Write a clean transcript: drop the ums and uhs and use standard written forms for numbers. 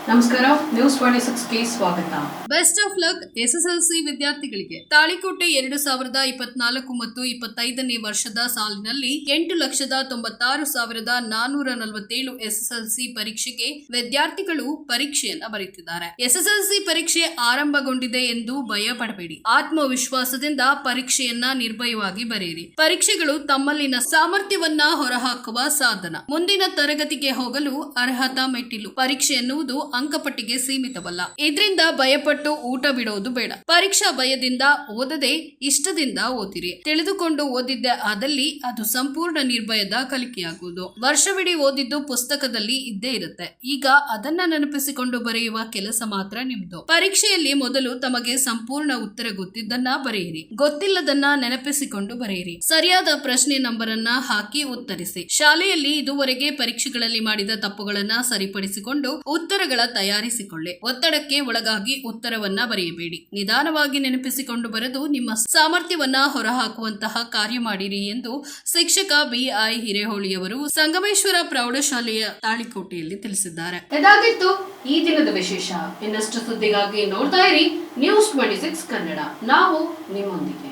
ನಮಸ್ಕಾರ, ನ್ಯೂಸ್ 26ಗೆ ಸ್ವಾಗತ. Best of luck SSLC ವಿದ್ಯಾರ್ಥಿಗಳಿಗೆ. ತಾಳಿಕೋಟೆ 2024 ಮತ್ತು 25ನೇ ವರ್ಷದ ಸಾಲಿನಲ್ಲಿ 8,96,447 ಎಸ್ಎಸ್ಎಲ್ಸಿ ಪರೀಕ್ಷೆಗೆ ವಿದ್ಯಾರ್ಥಿಗಳು ಪರೀಕ್ಷೆಯನ್ನ ಬರೆಯುತ್ತಿದ್ದಾರೆ. ಎಸ್ಎಸ್ಎಲ್ಸಿ ಪರೀಕ್ಷೆ ಆರಂಭಗೊಂಡಿದೆ ಎಂದು ಭಯ ಪಡಬೇಡಿ. ಆತ್ಮವಿಶ್ವಾಸದಿಂದ ಪರೀಕ್ಷೆಯನ್ನ ನಿರ್ಭಯವಾಗಿ ಬರೆಯಿರಿ. ಪರೀಕ್ಷೆಗಳು ತಮ್ಮಲ್ಲಿನ ಸಾಮರ್ಥ್ಯವನ್ನ ಹೊರಹಾಕುವ ಸಾಧನ. ಮುಂದಿನ ತರಗತಿಗೆ ಹೋಗಲು ಅರ್ಹತಾ ಮೆಟ್ಟಿಲು. ಪರೀಕ್ಷೆ ಎನ್ನುವುದು ಅಂಕಪಟ್ಟಿಗೆ ಸೀಮಿತವಲ್ಲ. ಇದರಿಂದ ಭಯಪಟ್ಟು ಊಟ ಬಿಡೋದು ಬೇಡ. ಪರೀಕ್ಷಾ ಭಯದಿಂದ ಓದದೆ ಇಷ್ಟದಿಂದ ಓದಿರಿ. ತಿಳಿದುಕೊಂಡು ಓದಿದ್ದೆ ಆದಲ್ಲಿ ಅದು ಸಂಪೂರ್ಣ ನಿರ್ಭಯದ ಕಲಿಕೆಯಾಗುವುದು. ವರ್ಷವಿಡೀ ಓದಿದ್ದು ಪುಸ್ತಕದಲ್ಲಿ ಇದ್ದೇ ಇರುತ್ತೆ. ಈಗ ಅದನ್ನ ನೆನಪಿಸಿಕೊಂಡು ಬರೆಯುವ ಕೆಲಸ ಮಾತ್ರ ನಿಮ್ದು. ಪರೀಕ್ಷೆಯಲ್ಲಿ ಮೊದಲು ತಮಗೆ ಸಂಪೂರ್ಣ ಉತ್ತರ ಗೊತ್ತಿದ್ದನ್ನ ಬರೆಯಿರಿ. ಗೊತ್ತಿಲ್ಲದನ್ನ ನೆನಪಿಸಿಕೊಂಡು ಬರೆಯಿರಿ. ಸರಿಯಾದ ಪ್ರಶ್ನೆ ನಂಬರ್ ಅನ್ನ ಹಾಕಿ ಉತ್ತರಿಸಿ. ಶಾಲೆಯಲ್ಲಿ ಇದುವರೆಗೆ ಪರೀಕ್ಷೆಗಳಲ್ಲಿ ಮಾಡಿದ ತಪ್ಪುಗಳನ್ನ ಸರಿಪಡಿಸಿಕೊಂಡು ಉತ್ತರಗಳ ತಯಾರಿಸಿಕೊಳ್ಳಿ. ಒತ್ತಡಕ್ಕೆ ಒಳಗಾಗಿ ಉತ್ತರವನ್ನ ಬರೆಯಬೇಡಿ. ನಿಧಾನವಾಗಿ ನೆನಪಿಸಿಕೊಂಡು ಬರೆದು ನಿಮ್ಮ ಸಾಮರ್ಥ್ಯವನ್ನ ಹೊರಹಾಕುವಂತಹ ಕಾರ್ಯ ಮಾಡಿರಿ ಎಂದು ಶಿಕ್ಷಕ BI ಹಿರೇಹೊಳಿಯವರು ಸಂಗಮೇಶ್ವರ ಪ್ರೌಢಶಾಲೆಯ ತಾಳಿಕೋಟೆಯಲ್ಲಿ ತಿಳಿಸಿದ್ದಾರೆ. ಇದಾಗಿತ್ತು ಈ ದಿನದ ವಿಶೇಷ. ಇನ್ನಷ್ಟು ಸುದ್ದಿಗಾಗಿ ನೋಡ್ತಾ ಇರಿ ನ್ಯೂಸ್ 26 ಕನ್ನಡ. ನಾವು ನಿಮ್ಮೊಂದಿಗೆ.